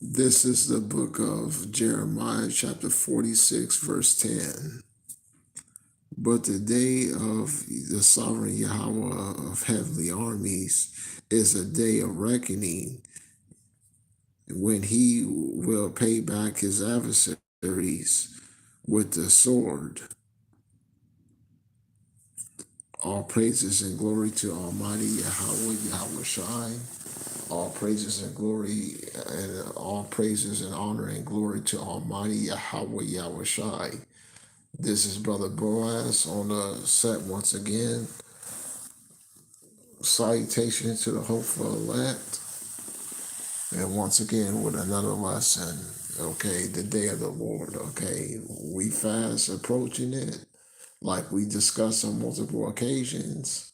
This is the book of Jeremiah, chapter 46, verse 10. But the day of the sovereign Yahweh of heavenly armies is a day of reckoning when he will pay back his adversaries with the sword. All praises and glory to Almighty Yahweh, Yahweh Shai. All praises and glory and all praises and honor and glory to Almighty Yahweh, Yahweh Shai. This is Brother Boaz on the set once again. Salutation to the hopeful elect. And once again with another lesson. Okay, the day of the Lord. Okay, we fast approaching it like we discussed on multiple occasions.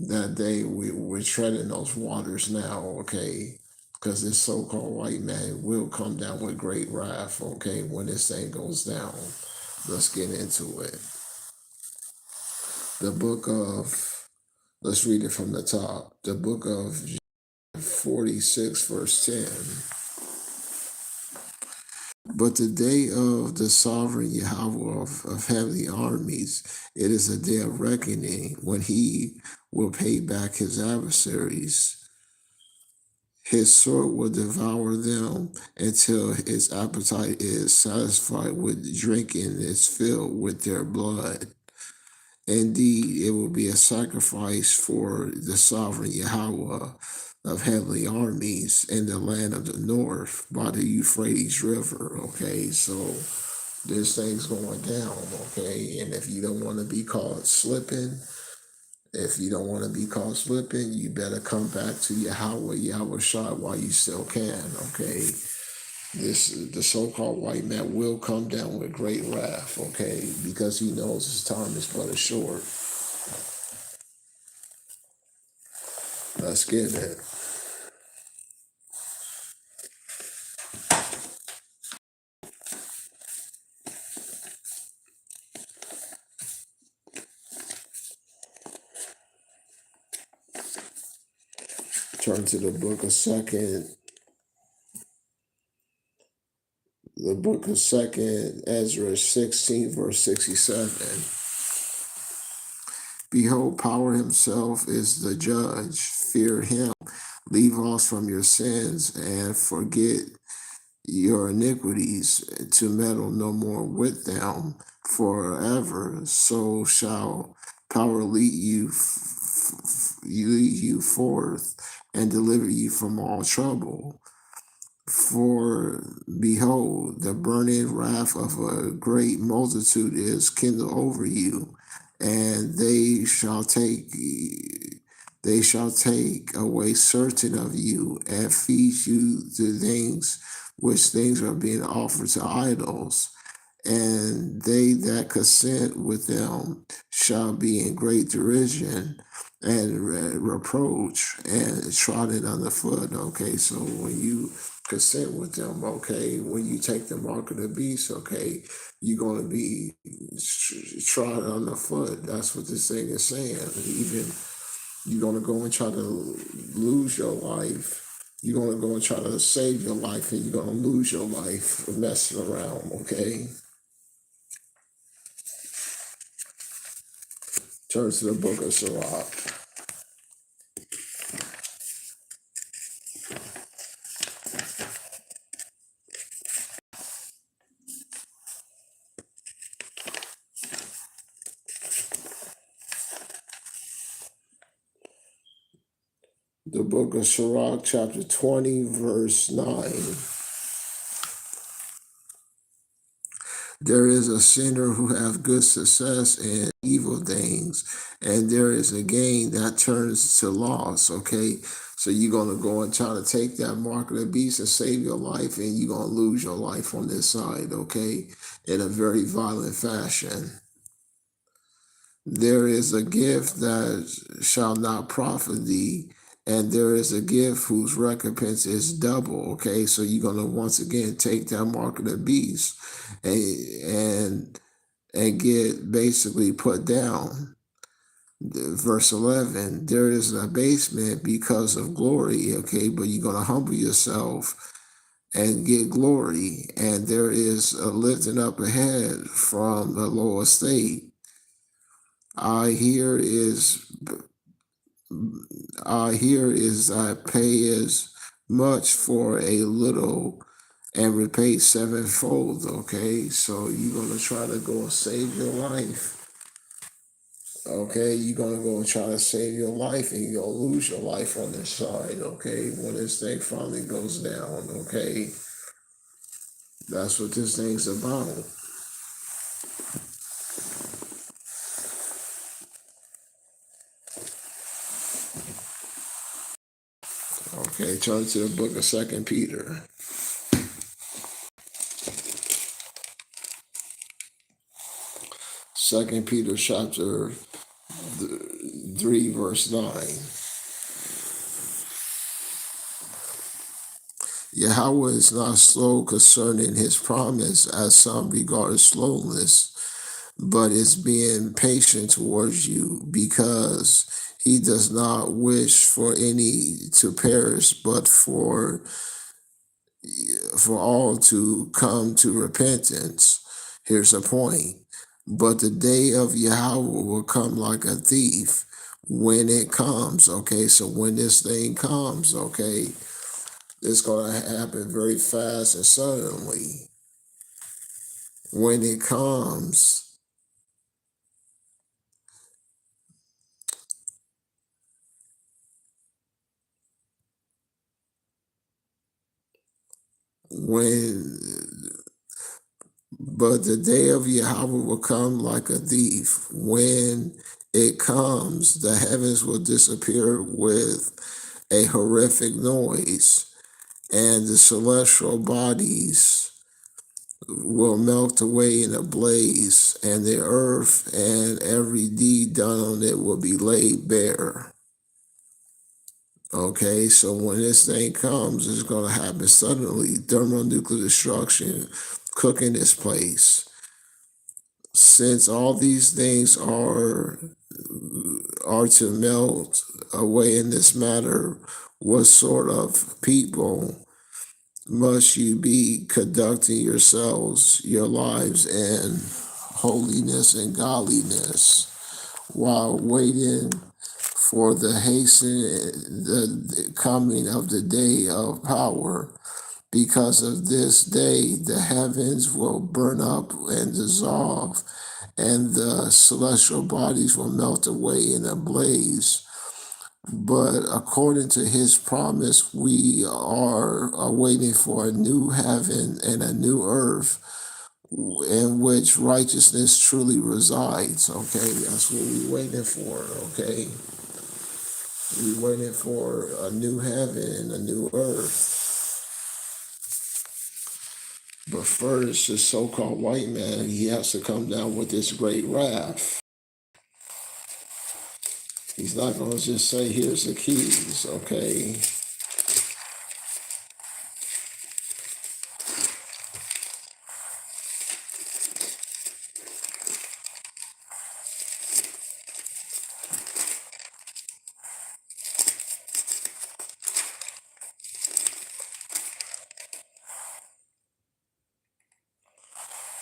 That day we're treading those waters now. Okay, because this so-called white man will come down with great wrath. Okay, when this thing goes down. Let's get into it. The book of, let's read it from the top. The book of 46, verse 10. But the day of the sovereign Yahweh of heavenly armies, it is a day of reckoning when he will pay back his adversaries. His sword will devour them until his appetite is satisfied with drinking is filled with their blood. Indeed, it will be a sacrifice for the sovereign Yahweh of heavenly armies in the land of the north by the Euphrates River. Okay, so this thing's going down. Okay, and if you don't want to be caught slipping, you better come back to Yahweh, Yahweh Shai while you still can. Okay, the so-called white man will come down with great wrath, okay, because he knows his time is but a short. Let's get it. Turn to the book of Second Ezra 16, verse 67. Behold, power himself is the judge. Fear him. Leave off from your sins and forget your iniquities, to meddle no more with them forever. So shall power lead you forth and deliver you from all trouble. For behold, the burning wrath of a great multitude is kindled over you, and they shall take away certain of you and feed you to things are being offered to idols. And they that consent with them shall be in great derision and reproach and trodden underfoot. Okay, so when you consent with them, okay, when you take the mark of the beast, okay, you're going to be trodden underfoot. That's what this thing is saying. Even you're going to go and try to lose your life. You're going to go and try to save your life, and you're going to lose your life messing around, okay? Turn to the book of Sirach. The book of Sirach, chapter 20, verse 9. There is a sinner who hath good success in evil things, and there is a gain that turns to loss. Okay, so you're going to go and try to take that mark of the beast and save your life, and you're going to lose your life on this side, okay, in a very violent fashion. There is a gift that shall not profit thee, and there is a gift whose recompense is double. Okay, so you're gonna once again take that mark of the beast and get basically put down. Verse 11, there is an abasement because of glory. Okay, but you're gonna humble yourself and get glory, and there is a lifting up ahead from the lower state. I hear is I pay as much for a little and repay sevenfold. Okay, so you're gonna try to go and save your life. Okay, you're gonna go and try to save your life, and you're gonna lose your life on this side. Okay, when this thing finally goes down. Okay, that's what this thing's about. Okay, turn to the book of Second Peter. Second Peter chapter 3, verse 9. Yahweh is not slow concerning his promise, as some regard slowness, but is being patient towards you, because he does not wish for any to perish, but for all to come to repentance. Here's a point. But the day of Yahweh will come like a thief when it comes. Okay, so when this thing comes, okay, it's going to happen very fast and suddenly. When it comes, when but the day of Yahweh will come like a thief. When it comes, the heavens will disappear with a horrific noise, and the celestial bodies will melt away in a blaze, and the earth and every deed done on it will be laid bare. Okay, so when this thing comes, it's going to happen suddenly. Thermonuclear destruction, cooking this place. Since all these things are to melt away in this matter, what sort of people must you be conducting yourselves, your lives in holiness and godliness, while waiting for the coming of the day of power? Because of this day, the heavens will burn up and dissolve, and the celestial bodies will melt away in a blaze. But according to his promise, we are waiting for a new heaven and a new earth in which righteousness truly resides. Okay, that's what we're waiting for. Okay, we're waiting for a new heaven and a new earth. But first, the so-called white man, he has to come down with this great wrath. He's not going to just say, here's the keys, okay?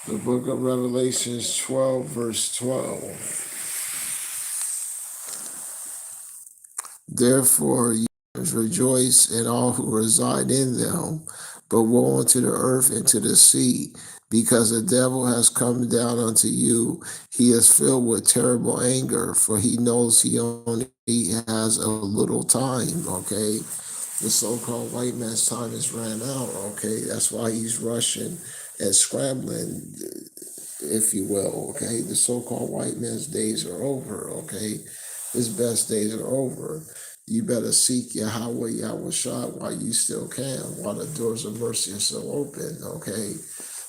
The book of Revelations 12, verse 12. Therefore, you rejoice in all who reside in them, but woe unto the earth and to the sea, because the devil has come down unto you. He is filled with terrible anger, for he knows he only has a little time. Okay, the so-called white man's time has ran out. Okay, that's why he's rushing and scrambling, if you will. Okay, the so-called white man's days are over. Okay, his best days are over. You better seek Yahweh, Yahweh Shah, while you still can, while the doors of mercy are still open. Okay,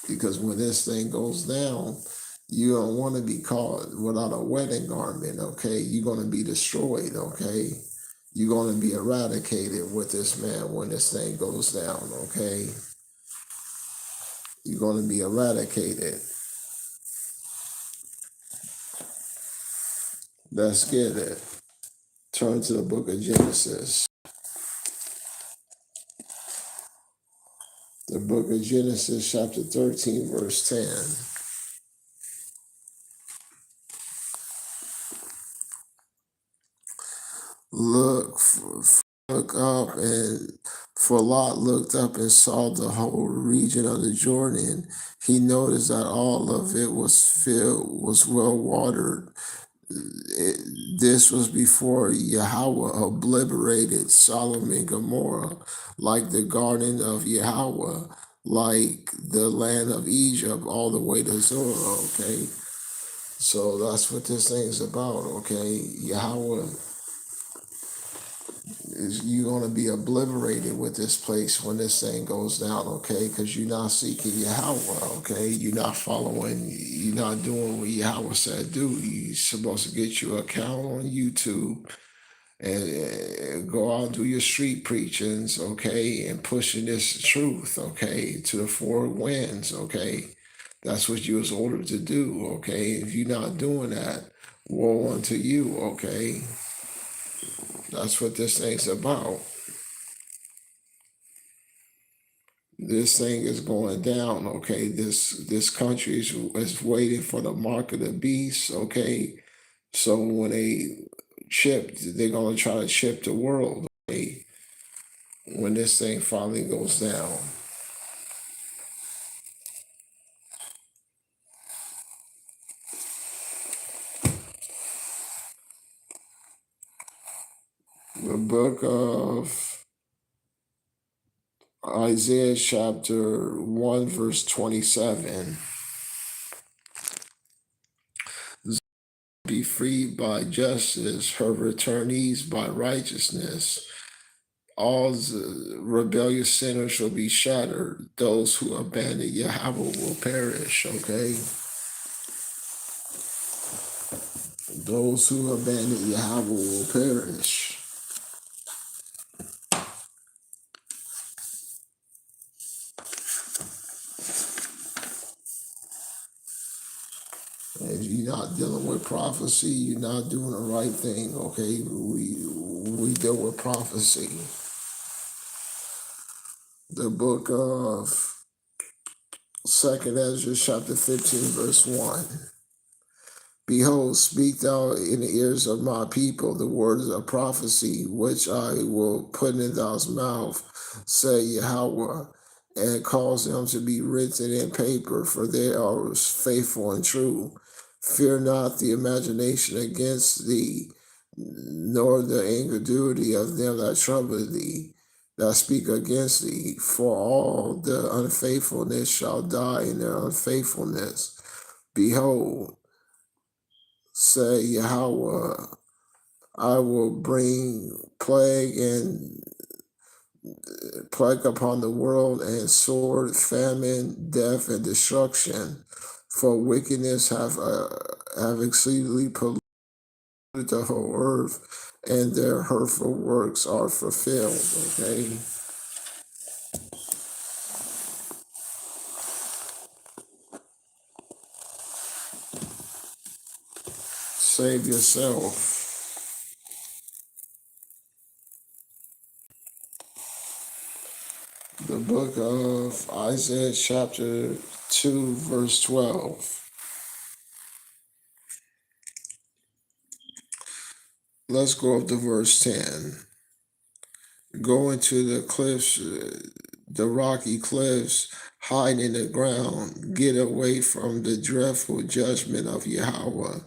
because when this thing goes down, you don't want to be caught without a wedding garment. Okay, you're going to be destroyed. Okay, you're going to be eradicated with this man when this thing goes down. Okay, you're going to be eradicated. Let's get it. Turn to the book of Genesis. The book of Genesis, chapter 13, verse 10. Look, look up, and for Lot looked up and saw the whole region of the Jordan. He noticed that all of it was well watered. This was before Yahweh obliterated Sodom and Gomorrah, like the garden of Yahweh, like the land of Egypt, all the way to Zoar. Okay, so that's what this thing's about. Okay, Yahweh is, you're going to be obliterated with this place when this thing goes down, okay? Because you're not seeking Yahweh, okay? You're not following, you're not doing what Yahweh said do. You're supposed to get your account on YouTube and go out and do your street preachings, okay? And pushing this truth, okay, to the four winds, okay? That's what you was ordered to do, okay? If you're not doing that, woe unto you, okay? That's what this thing's about. This thing is going down, okay? This country is waiting for the mark of the beast, okay? So when they're gonna try to chip the world, okay? When this thing finally goes down. The book of Isaiah chapter 1 verse 27. Be freed by justice, her returnees by righteousness. All the rebellious sinners shall be shattered. Those who abandon Yahweh will perish, okay? Those who abandon Yahweh will perish. If you're not dealing with prophecy, you're not doing the right thing, okay? We deal with prophecy. The book of 2nd Ezra, chapter 15, verse 1. Behold, speak thou in the ears of my people the words of prophecy, which I will put in thy mouth, say Yahweh, and cause them to be written in paper, for they are faithful and true. Fear not the imagination against thee, nor the incredulity of them that trouble thee, that speak against thee, for all the unfaithfulness shall die in their unfaithfulness. Behold, say Yahweh, I will bring plague upon the world, and sword, famine, death, and destruction. For wickedness have exceedingly polluted the whole earth, and their hurtful works are fulfilled. Okay. Save yourself. The book of Isaiah chapter 2 verse 12. Let's go up to verse 10. Go into the cliffs, the rocky cliffs, hide in the ground, get away from the dreadful judgment of Yahweh.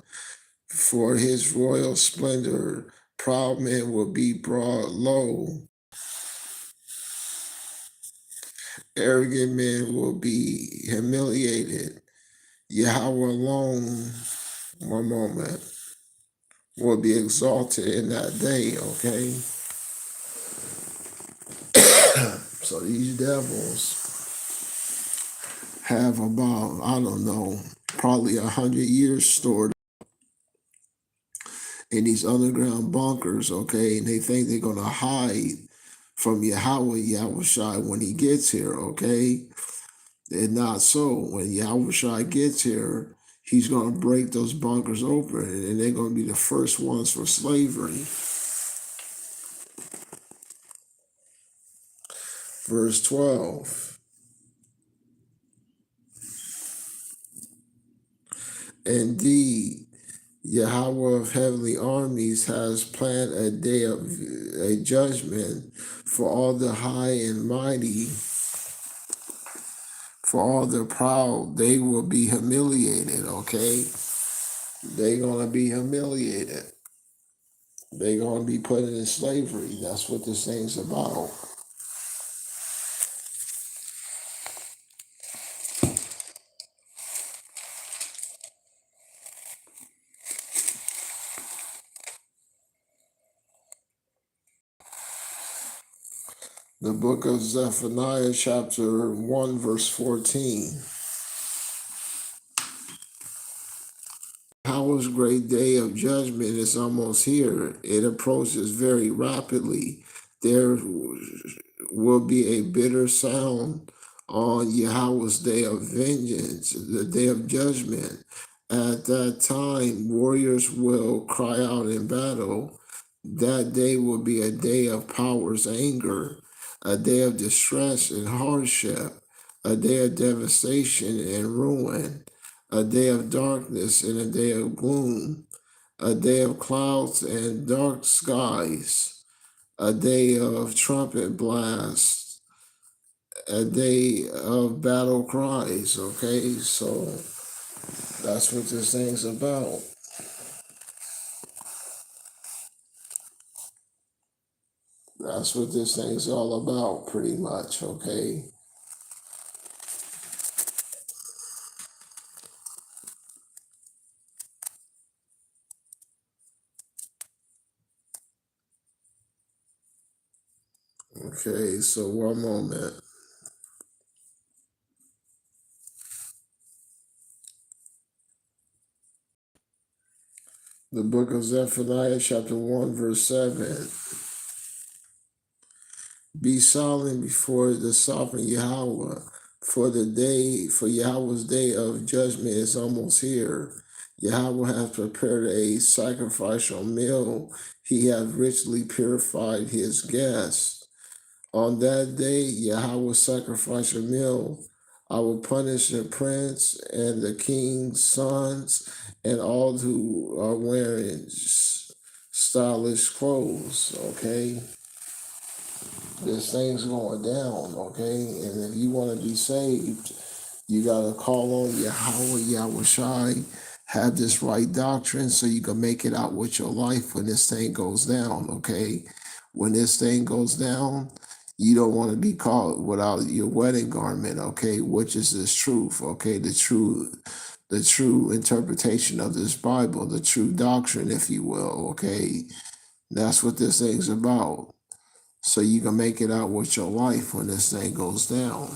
For his royal splendor, proud men will be brought low. Arrogant men will be humiliated. Yahweh alone, one moment, will be exalted in that day, okay? So these devils have about, I don't know, probably 100 years stored in these underground bunkers, okay? And they think they're going to hide from Yahweh Shai when he gets here, okay? And not so. When Yahweh Shai gets here, he's going to break those bunkers open, and they're going to be the first ones for slavery. Verse 12. Indeed, Yahweh of heavenly armies has planned a day of a judgment for all the high and mighty, for all the proud. They will be humiliated, okay? They're going to be humiliated. They're going to be put in slavery. That's what this thing's about. The book of Zephaniah, chapter 1, verse 14. Yahweh's great day of judgment is almost here. It approaches very rapidly. There will be a bitter sound on Yahweh's day of vengeance, the day of judgment. At that time, warriors will cry out in battle. That day will be a day of power's anger, a day of distress and hardship, a day of devastation and ruin, a day of darkness and a day of gloom, a day of clouds and dark skies, a day of trumpet blasts, a day of battle cries. Okay, so that's what this thing's about. That's what this thing's all about, pretty much, okay? Okay, so one moment. The book of Zephaniah, chapter 1, verse 7. Be silent before the sovereign Yahweh, for Yahweh's day of judgment is almost here. Yahweh has prepared a sacrificial meal. He has richly purified his guests. On that day, Yahweh sacrifice a meal. I will punish the prince and the king's sons and all who are wearing stylish clothes. Okay, this thing's going down. Okay, and if you want to be saved, you gotta call on Yahweh, Yahweh Shai, have this right doctrine so you can make it out with your life when this thing goes down. Okay, when this thing goes down, you don't want to be caught without your wedding garment, okay, which is this truth, okay, the true interpretation of this Bible, the true doctrine, if you will, okay. That's what this thing's about. So you can make it out with your life when this thing goes down.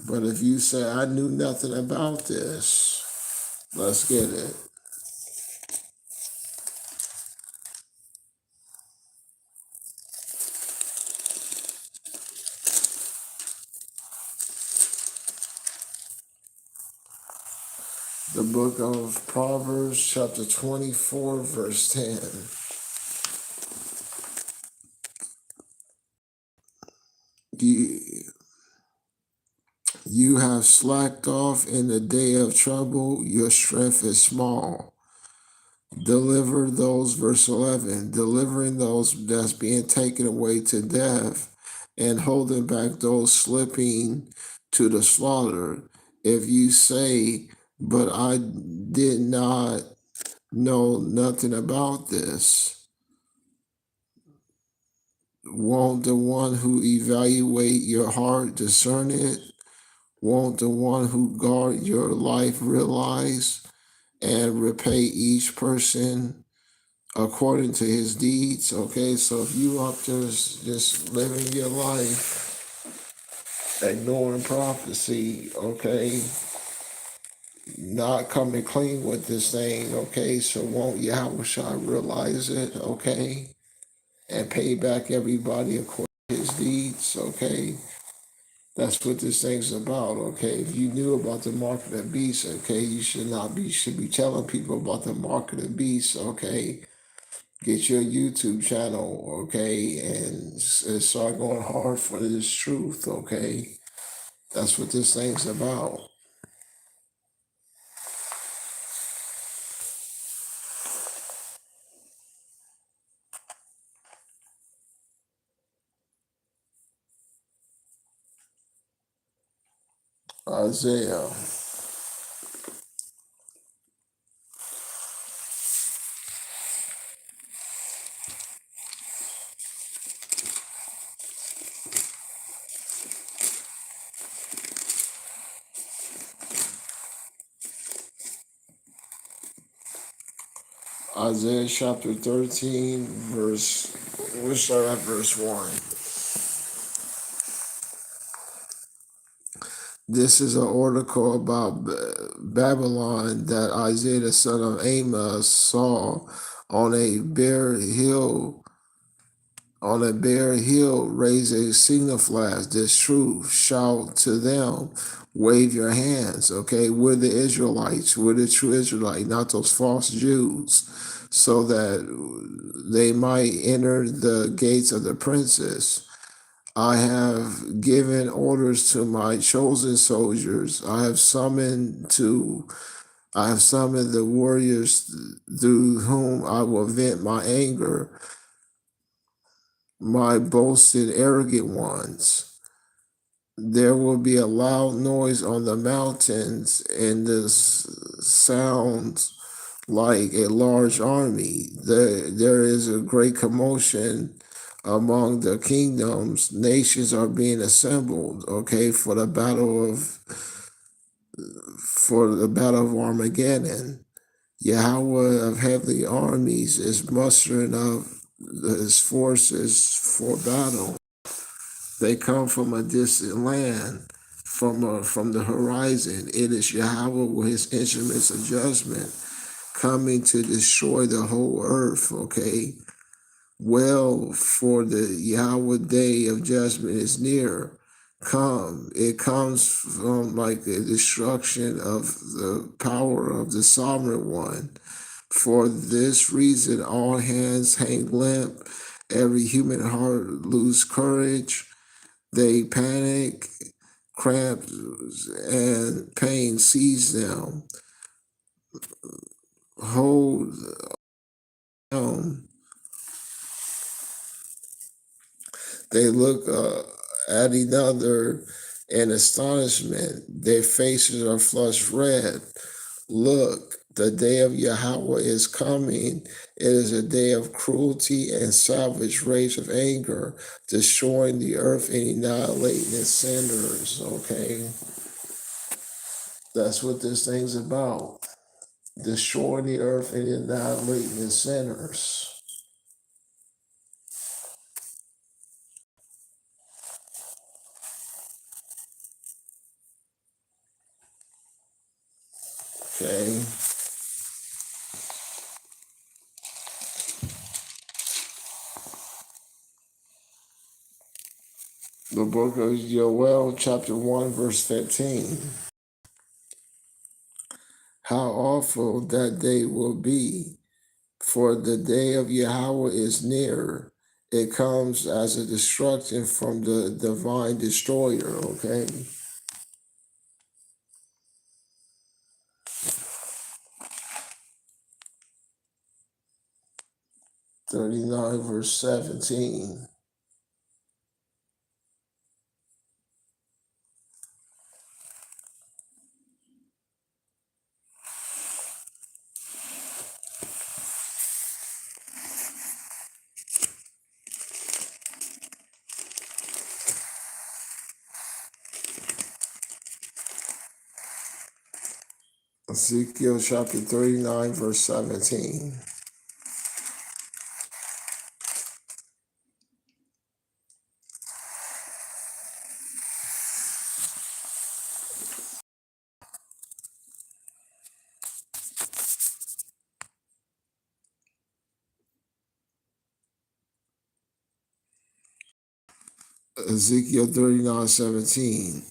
But if you say, I knew nothing about this, let's get it. The book of Proverbs, chapter 24, verse 10. You have slacked off in the day of trouble, your strength is small. Deliver those, verse 11, delivering those that's being taken away to death and holding back those slipping to the slaughter. If you say, but I did not know nothing about this, won't the one who evaluate your heart discern it? Won't the one who guard your life realize and repay each person according to his deeds? Okay, so if you up there just living your life, ignoring prophecy, okay, not coming clean with this thing, okay, so won't Yahweh Shai realize it, okay, and pay back everybody according to his deeds, okay? That's what this thing's about, okay? If you knew about the mark of the beast, okay, you should be telling people about the mark of the beast, okay? Get your YouTube channel, okay, and start going hard for this truth, okay? That's what this thing's about. Isaiah. Isaiah chapter 13, we'll start at verse 1. This is an article about Babylon that Isaiah the son of Amos saw on a bare hill. On a bare hill, raise a signal flash. This truth. Shout to them. Wave your hands. Okay, we're the Israelites. We're the true Israelite, not those false Jews, so that they might enter the gates of the princes. I have given orders to my chosen soldiers. I have summoned the warriors through whom I will vent my anger, my boasted arrogant ones. There will be a loud noise on the mountains, and this sounds like a large army. There is a great commotion among the kingdoms. Nations are being assembled, okay, for the battle of Armageddon. Yahweh of heavenly armies is mustering up his forces for battle. They come from a distant land, from the horizon. It is Yahweh with his instruments of judgment coming to destroy the whole earth, okay? Well, for the Yahweh day of judgment is near. Come. It comes from like the destruction of the power of the sovereign one. For this reason, all hands hang limp, every human heart lose courage. They panic, cramps, and pain seize them. Hold on. They look at each other in astonishment. Their faces are flushed red. Look, the day of Yahweh is coming. It is a day of cruelty and savage rage of anger, destroying the earth and annihilating its sinners. Okay, that's what this thing's about. Destroying the earth and annihilating its sinners. Okay. The book of Joel, chapter 1, verse 15. How awful that day will be, for the day of Yahweh is near. It comes as a destruction from the divine destroyer, okay? 39, verse 17. Ezekiel chapter 39, verse 17. Ezekiel 39, 17.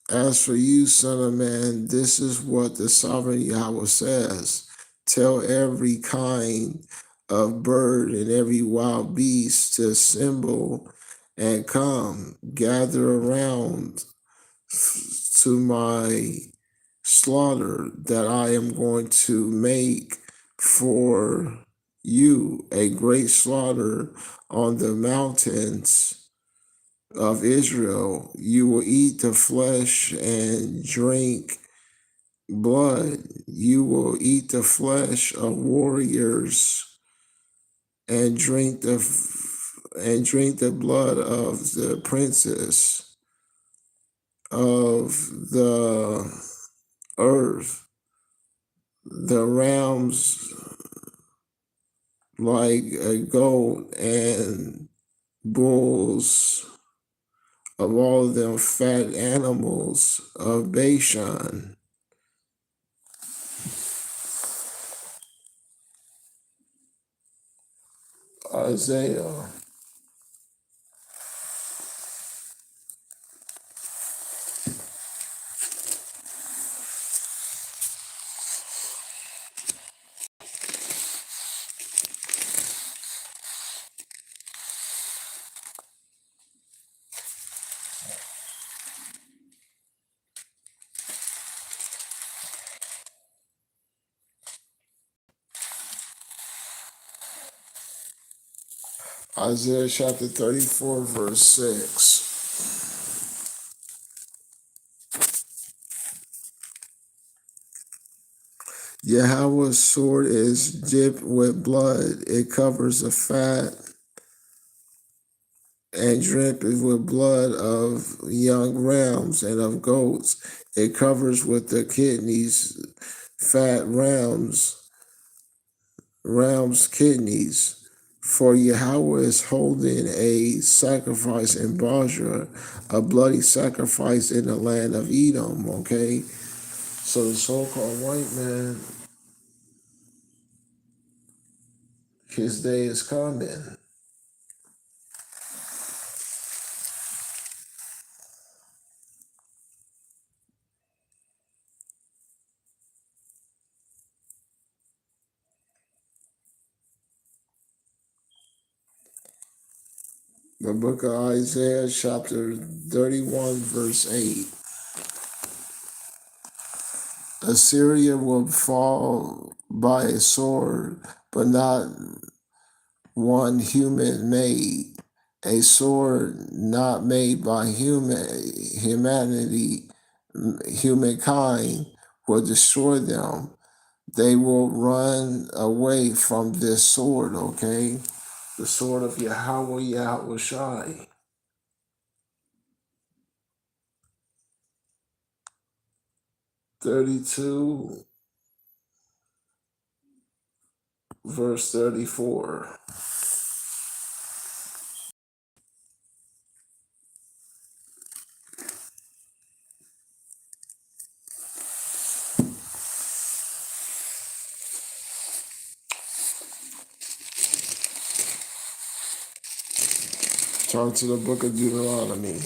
As for you, son of man, this is what the sovereign Yahweh says. Tell every kind of bird and every wild beast to assemble and come, gather around. to my slaughter that I am going to make for you, a great slaughter on the mountains of Israel. You will eat the flesh and drink blood. You will eat the flesh of warriors and drink the blood of the princes of the earth, the rams like a goat, and bulls of all of them fat animals of Bashan. Isaiah Isaiah chapter 34, verse 6. Yahweh's sword is dipped with blood. It covers the fat and dripped with blood of young rams and of goats. It covers with the kidneys, fat ram's kidneys. For Yahweh is holding a sacrifice in Basra, a bloody sacrifice in the land of Edom, okay? So the so-called white man, his day is coming. The book of Isaiah, chapter 31, verse 8. Assyria will fall by a sword, but not one human made. A sword not made by humankind will destroy them. They will run away from this sword, okay? The sword of Yahweh, Yahweh Shai. 32, verse 34. Turn to the book of Deuteronomy.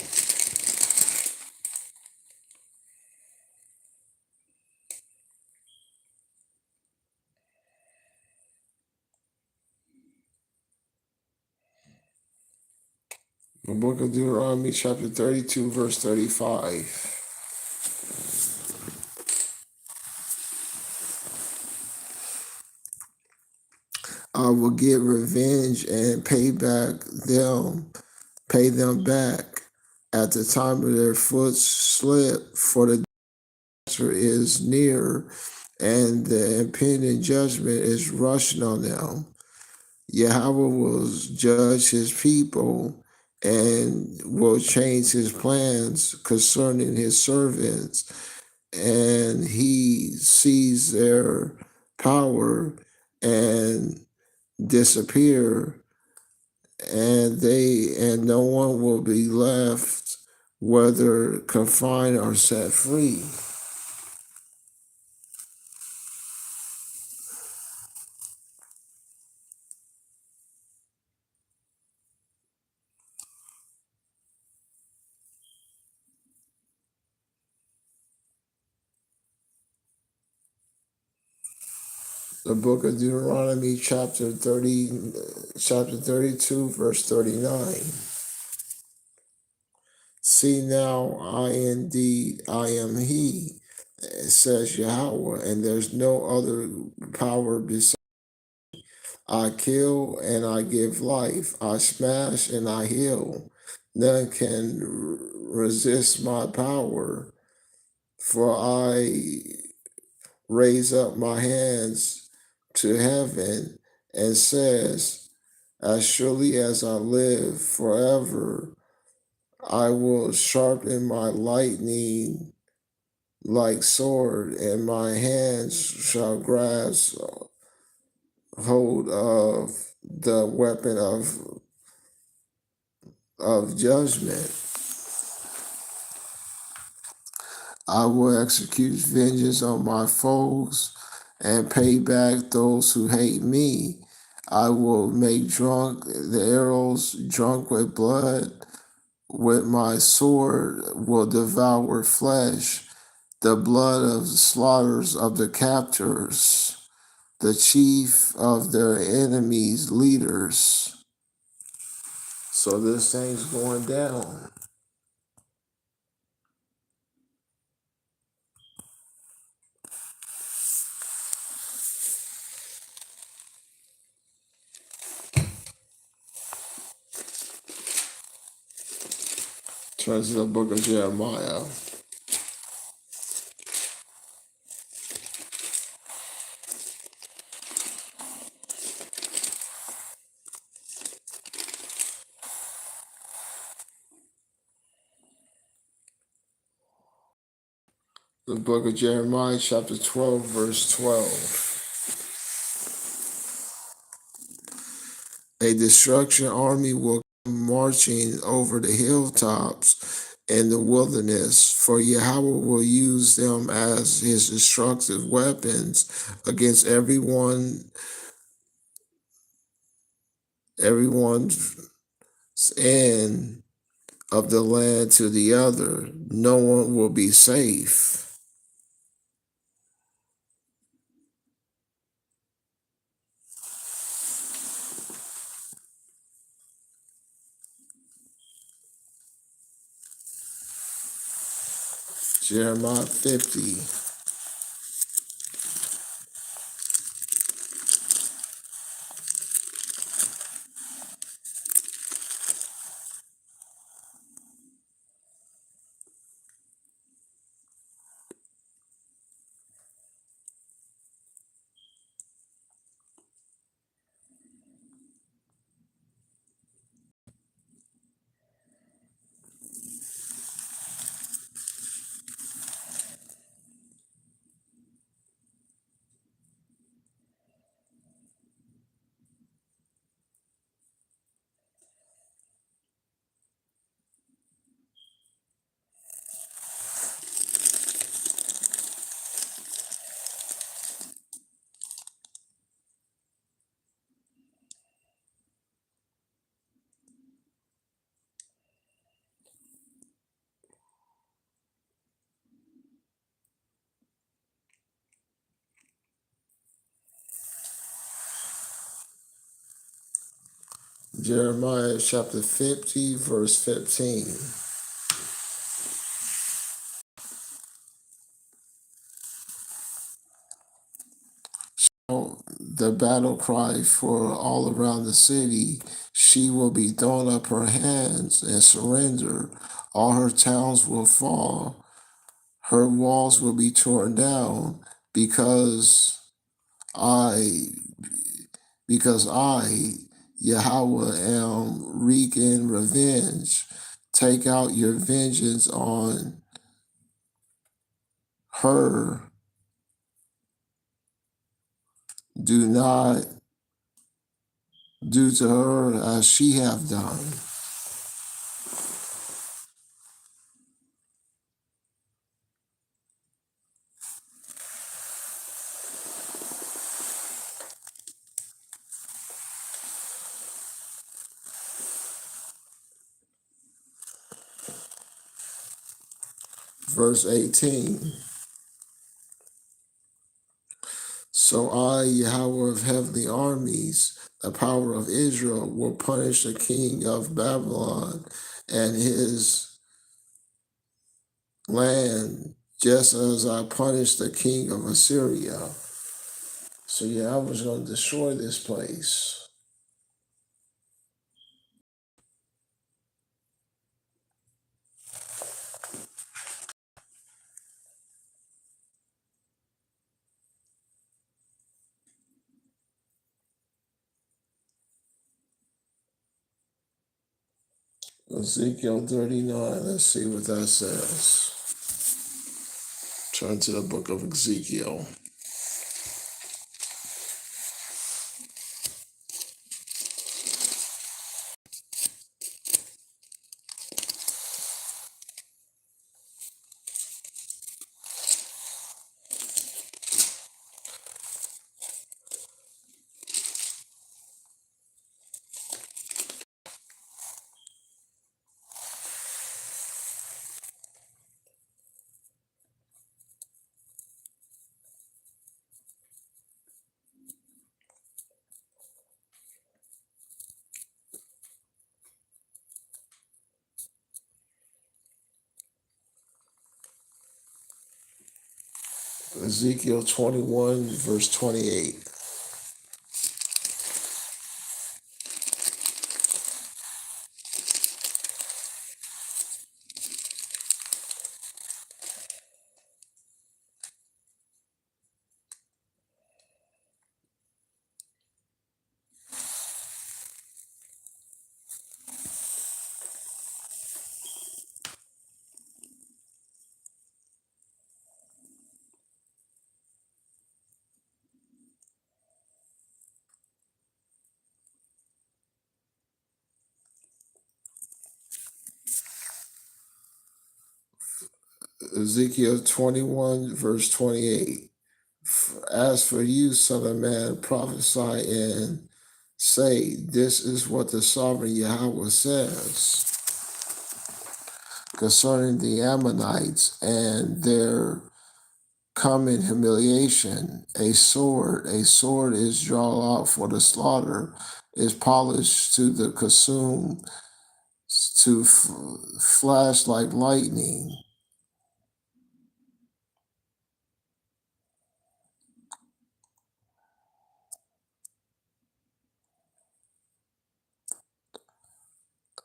The book of Deuteronomy, chapter 32, verse 35. I will get revenge and pay them back at the time of their foot slip, for the disaster is near and the impending judgment is rushing on them. Yahweh will judge his people and will change his plans concerning his servants, and he sees their power and disappear, and no one will be left, whether confined or set free. The book of Deuteronomy, chapter 32, verse 39. See now, I am He, says Yahweh, and there's no other power besides. I kill and I give life. I smash and I heal. None can resist my power, for I raise up my hands to heaven and says, as surely as I live forever, I will sharpen my lightning like sword, and my hands shall grasp hold of the weapon of judgment. I will execute vengeance on my foes and pay back those who hate me. I will make drunk the arrows, drunk with blood. With my sword will devour flesh, the blood of the slaughters of the captors, the chief of their enemies' leaders. So this thing's going down. Turn to the book of Jeremiah. The book of Jeremiah, chapter 12, verse 12. A destruction army will come marching over the hilltops in the wilderness, for Yahweh will use them as his destructive weapons against everyone's end of the land to the other. No one will be safe. Jeremiah 50. Jeremiah chapter 50, verse 15. The battle cry for all around the city. She will be thrown up her hands and surrender. All her towns will fall. Her walls will be torn down because I, because I, Yahweh, am wreaking revenge. Take out your vengeance on her. Do not do to her as she have done. Verse 18. So I, Yahweh of heavenly armies, the power of Israel, will punish the king of Babylon and his land, just as I punished the king of Assyria. So yeah, I was going to destroy this place. Ezekiel 39, let's see what that says. Turn to the book of Ezekiel. Ezekiel 21, verse 28. Ezekiel 21, verse 28. As for you, son of man, prophesy and say, this is what the sovereign Yahweh says concerning the Ammonites and their coming humiliation. A sword is drawn out for the slaughter, is polished to the consume, to flash like lightning.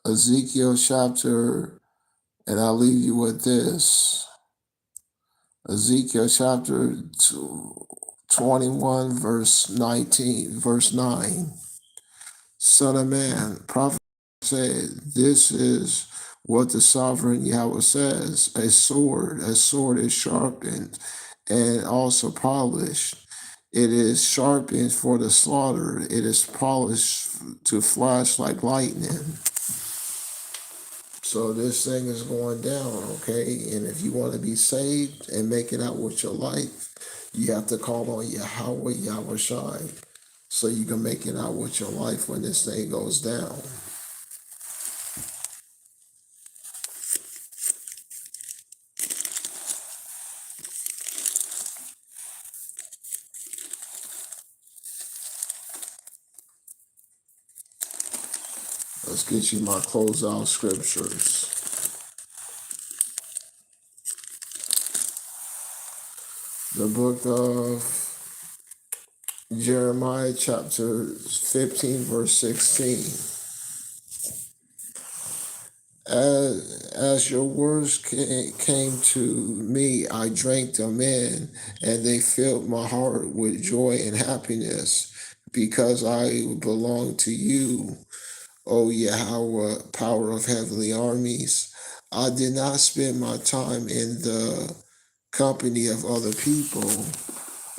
Ezekiel chapter, and I'll leave you with this. Ezekiel chapter 21, verse 19, verse 9. Son of man, prophet said, this is what the sovereign Yahweh says. A sword is sharpened and also polished. It is sharpened for the slaughter. It is polished to flash like lightning. So this thing is going down, okay? And if you want to be saved and make it out with your life, you have to call on Yahweh, Yahweh Shai, so you can make it out with your life when this thing goes down. Let's get you my closeout scriptures. The book of Jeremiah, chapter 15, verse 16. As your words came to me, I drank them in, and they filled my heart with joy and happiness, because I belong to you, O Yahweh, power of heavenly armies. I did not spend my time in the company of other people,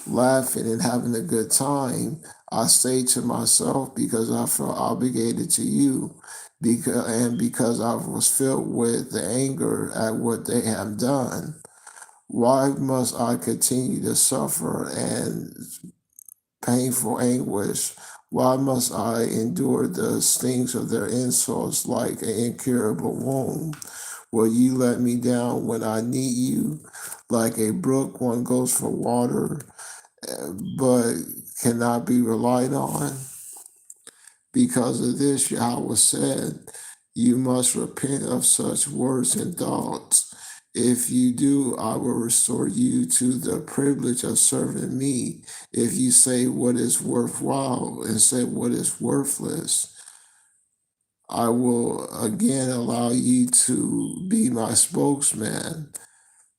laughing and having a good time. I stayed to myself because I felt obligated to you, because I was filled with the anger at what they have done. Why must I continue to suffer and painful anguish? Why must I endure the stings of their insults like an incurable wound? Will you let me down when I need you? Like a brook, one goes for water, but cannot be relied on. Because of this, Yahweh said, you must repent of such words and thoughts. If you do, I will restore you to the privilege of serving me. If you say what is worthwhile and say what is worthless, I will again allow you to be my spokesman.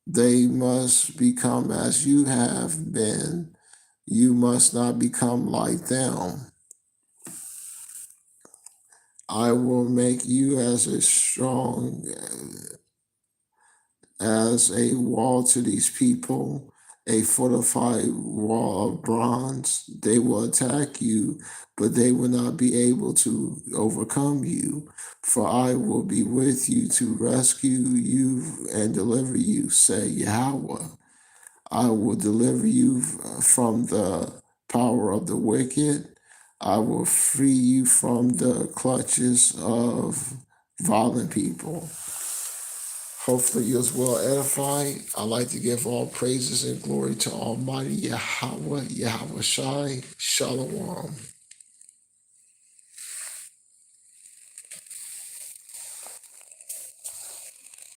They must become as you have been. You must not become like them. I will make you as a strong as a wall to these people, a fortified wall of bronze. They will attack you, but they will not be able to overcome you. For I will be with you to rescue you and deliver you, say Yahweh. I will deliver you from the power of the wicked. I will free you from the clutches of violent people. Hopefully you as well edified. I like to give all praises and glory to Almighty Yahweh, Yahweh Shai, Shalom.